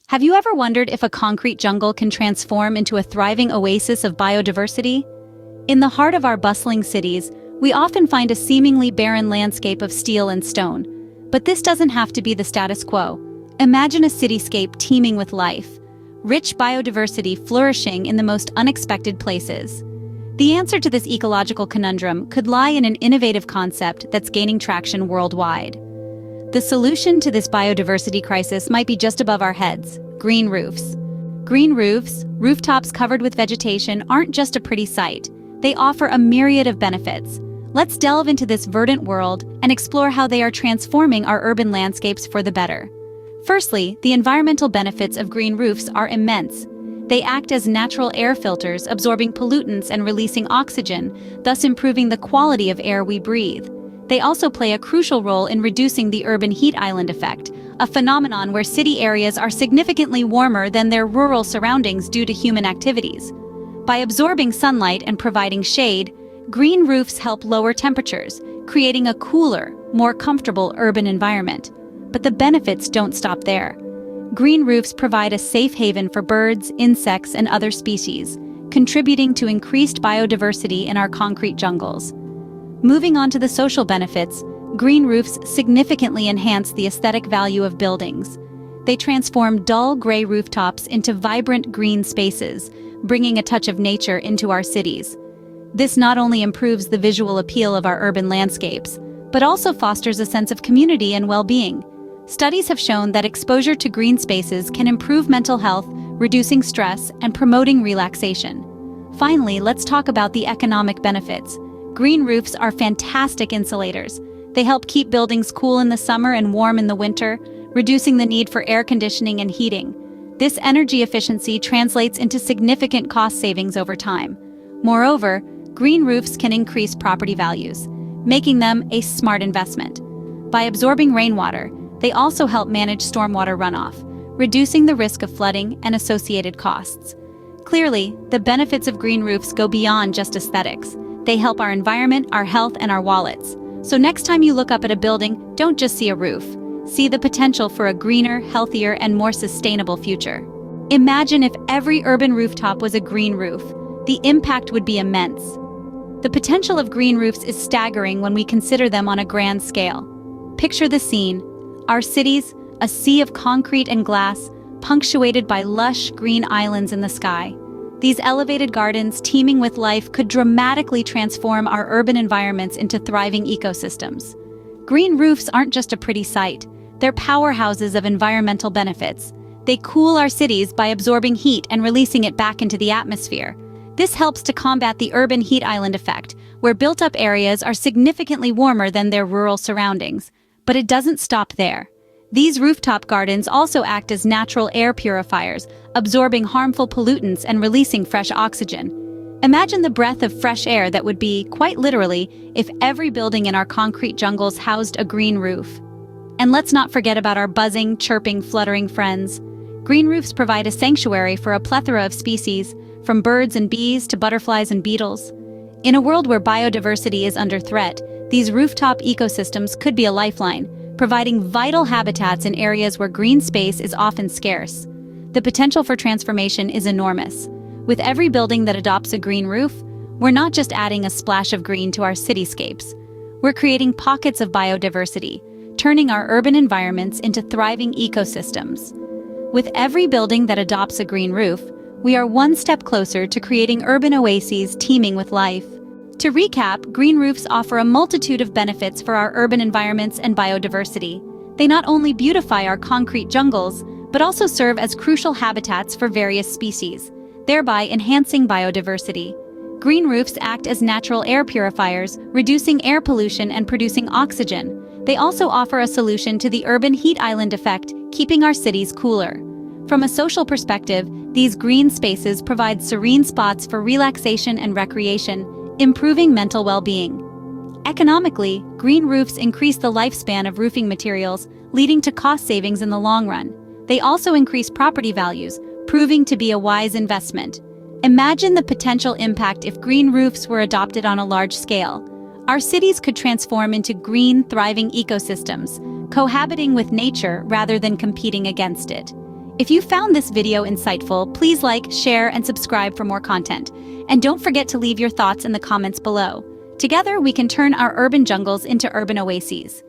Have you ever wondered if a concrete jungle can transform into a thriving oasis of biodiversity? In the heart of our bustling cities, we often find a seemingly barren landscape of steel and stone. But this doesn't have to be the status quo. Imagine a cityscape teeming with life, rich biodiversity flourishing in the most unexpected places. The answer to this ecological conundrum could lie in an innovative concept that's gaining traction worldwide. The solution to this biodiversity crisis might be just above our heads: green roofs. Green roofs, rooftops covered with vegetation, aren't just a pretty sight. They offer a myriad of benefits. Let's delve into this verdant world and explore how they are transforming our urban landscapes for the better. Firstly, the environmental benefits of green roofs are immense. They act as natural air filters, absorbing pollutants and releasing oxygen, thus improving the quality of air we breathe. They also play a crucial role in reducing the urban heat island effect, a phenomenon where city areas are significantly warmer than their rural surroundings due to human activities. By absorbing sunlight and providing shade, green roofs help lower temperatures, creating a cooler, more comfortable urban environment. But the benefits don't stop there. Green roofs provide a safe haven for birds, insects, and other species, contributing to increased biodiversity in our concrete jungles. Moving on to the social benefits, green roofs significantly enhance the aesthetic value of buildings. They transform dull gray rooftops into vibrant green spaces, bringing a touch of nature into our cities. This not only improves the visual appeal of our urban landscapes, but also fosters a sense of community and well-being. Studies have shown that exposure to green spaces can improve mental health, reducing stress, and promoting relaxation. Finally, let's talk about the economic benefits. Green roofs are fantastic insulators. They help keep buildings cool in the summer and warm in the winter, reducing the need for air conditioning and heating. This energy efficiency translates into significant cost savings over time. Moreover, green roofs can increase property values, making them a smart investment. By absorbing rainwater, they also help manage stormwater runoff, reducing the risk of flooding and associated costs. Clearly, the benefits of green roofs go beyond just aesthetics. They help our environment, our health, and our wallets. So next time you look up at a building, don't just see a roof. See the potential for a greener, healthier, and more sustainable future. Imagine if every urban rooftop was a green roof. The impact would be immense. The potential of green roofs is staggering when we consider them on a grand scale. Picture the scene. Our cities, a sea of concrete and glass, punctuated by lush green islands in the sky. These elevated gardens, teeming with life, could dramatically transform our urban environments into thriving ecosystems. Green roofs aren't just a pretty sight. They're powerhouses of environmental benefits. They cool our cities by absorbing heat and releasing it back into the atmosphere. This helps to combat the urban heat island effect, where built-up areas are significantly warmer than their rural surroundings. But it doesn't stop there. These rooftop gardens also act as natural air purifiers, absorbing harmful pollutants and releasing fresh oxygen. Imagine the breath of fresh air that would be, quite literally, if every building in our concrete jungles housed a green roof. And let's not forget about our buzzing, chirping, fluttering friends. Green roofs provide a sanctuary for a plethora of species, from birds and bees to butterflies and beetles. In a world where biodiversity is under threat, these rooftop ecosystems could be a lifeline, providing vital habitats in areas where green space is often scarce. The potential for transformation is enormous. With every building that adopts a green roof, we're not just adding a splash of green to our cityscapes. We're creating pockets of biodiversity, turning our urban environments into thriving ecosystems. With every building that adopts a green roof, we are one step closer to creating urban oases teeming with life. To recap, green roofs offer a multitude of benefits for our urban environments and biodiversity. They not only beautify our concrete jungles, but also serve as crucial habitats for various species, thereby enhancing biodiversity. Green roofs act as natural air purifiers, reducing air pollution and producing oxygen. They also offer a solution to the urban heat island effect, keeping our cities cooler. From a social perspective, these green spaces provide serene spots for relaxation and recreation, improving mental well-being. Economically, green roofs increase the lifespan of roofing materials, leading to cost savings in the long run. They also increase property values, proving to be a wise investment. Imagine the potential impact if green roofs were adopted on a large scale. Our cities could transform into green, thriving ecosystems, cohabiting with nature rather than competing against it. If you found this video insightful, please like, share, and subscribe for more content. And don't forget to leave your thoughts in the comments below. Together, we can turn our urban jungles into urban oases.